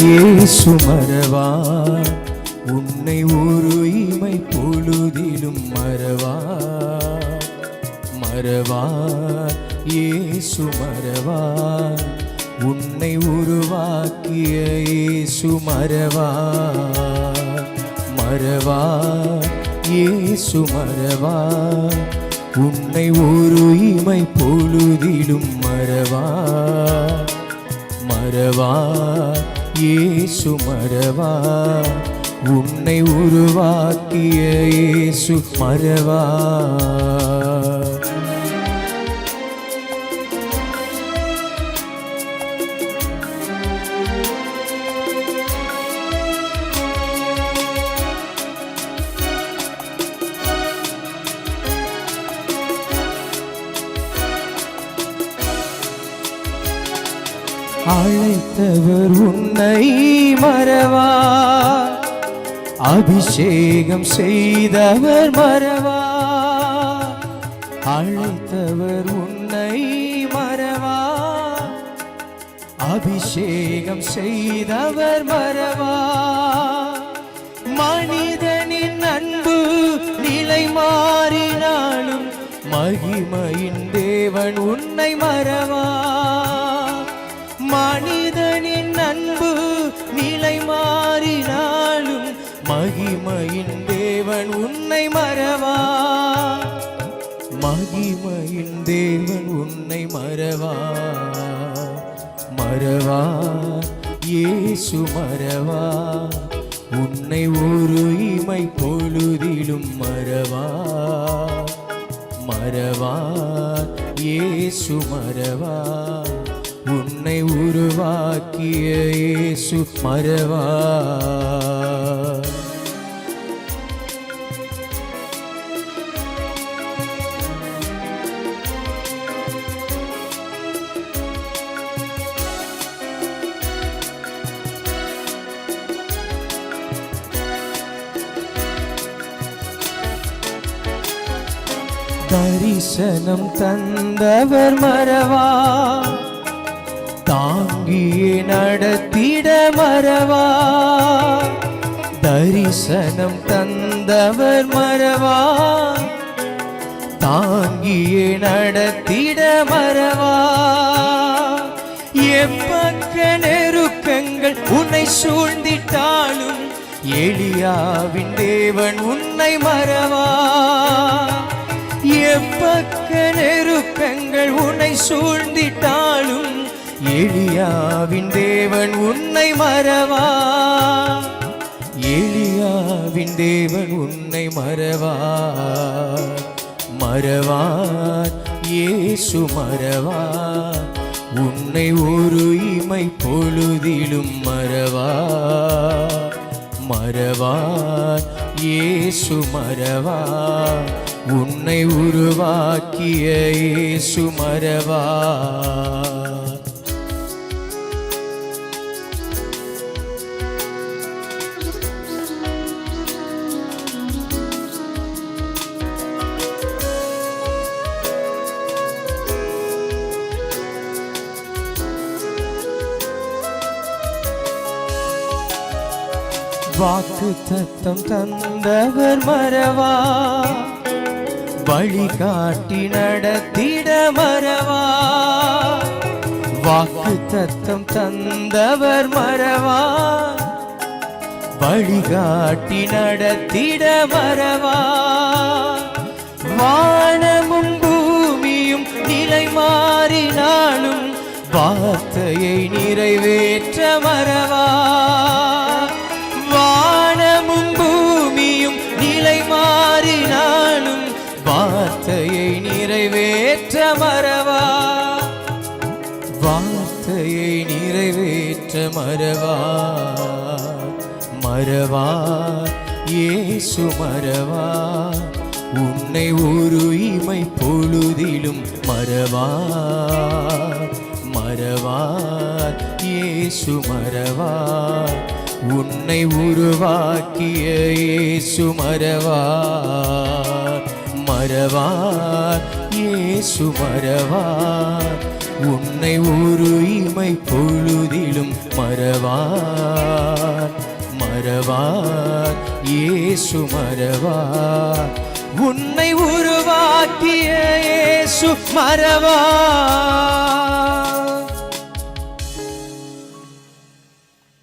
இயேசு மறவார் உன்னை ஒரு இமை பொழுதிலும் மறவார். மறவார் இயேசு மறவார் உன்னை உருவாக்கிய இயேசு மறவார். மறவார் இயேசு மறவார் உன்னை ஒரு இமை பொழுதிலும் மறவார். மறவார் இயேசு மறவார் உன்னை உருவாக்கிய இயேசு மறவார். அழைத்தவர் உன்னை மறவார், அபிஷேகம் செய்தவர் மறவார். அழைத்தவர் உன்னை மறவார், அபிஷேகம் செய்தவர் மறவார். மனிதனின் அன்பு நிலை மாறினாலும் மகிமையின் தேவன் உன்னை மறவார். மனிதனின் அன்பு நிலை மாறினாலும் மகிமையின் தேவன் உன்னை மறவார். மகிமையின் தேவன் உன்னை மறவார். மறவார் இயேசு மறவார் உன்னை ஒரு இமை பொழுதிலும் மறவார். மறவார் இயேசு மறவார் உன்னை உருவாக்கிய இயேசு மறவார். தரிசனம் தந்தவர் மறவார், தாங்கியே நடத்திட மறவார். தரிசனம் தந்தவர் மறவார், தாங்கியே நடத்திட மறவார். எப்பக்க நெருக்கங்கள் உன்னை சூழ்ந்திட்டாலும் எலியாவின் தேவன் உன்னை மறவார். எப்பக்க நெருக்கங்கள் உன்னை சூழ்ந்திட்டாலும் எலியாவின் தேவன் உன்னை மறவார். எலியாவின் தேவன் உன்னை மறவார். மறவார் இயேசு மறவார் உன்னை ஒரு இமை பொழுதிலும் மறவார். மறவார் இயேசு மறவார் உன்னை உருவாக்கிய இயேசு மறவார். வாக்கு தத்தம் தந்தவர் மறவார், வழிகாட்டி நடத்திட மறவார். வாக்கு தத்தம் தந்தவர் மறவார், வழிகாட்டி நடத்திட மறவார். வானமும் பூமியும் நிலை மாறினாலும் வார்த்தையை நிறைவேற்ற மறவார். வானமும் பூமியும் நிலை மாறினாலும் வார்த்தையை நிறைவேற்ற மறவார். வார்த்தையை நிறைவேற்ற மறவார். மறவார் இயேசு மறவார் உன்னை ஒரு இமை பொழுதிலும் மறவார் மறவார் இயேசு மறவார். உன்னை உருவாக்கிய இயேசு மறவார் மறவார் இயேசு மறவார். உன்னை ஒரு இமை பொழுதிலும் மறவார் மறவார் இயேசு மறவார். உன்னை உருவாக்கிய இயேசு மறவார்.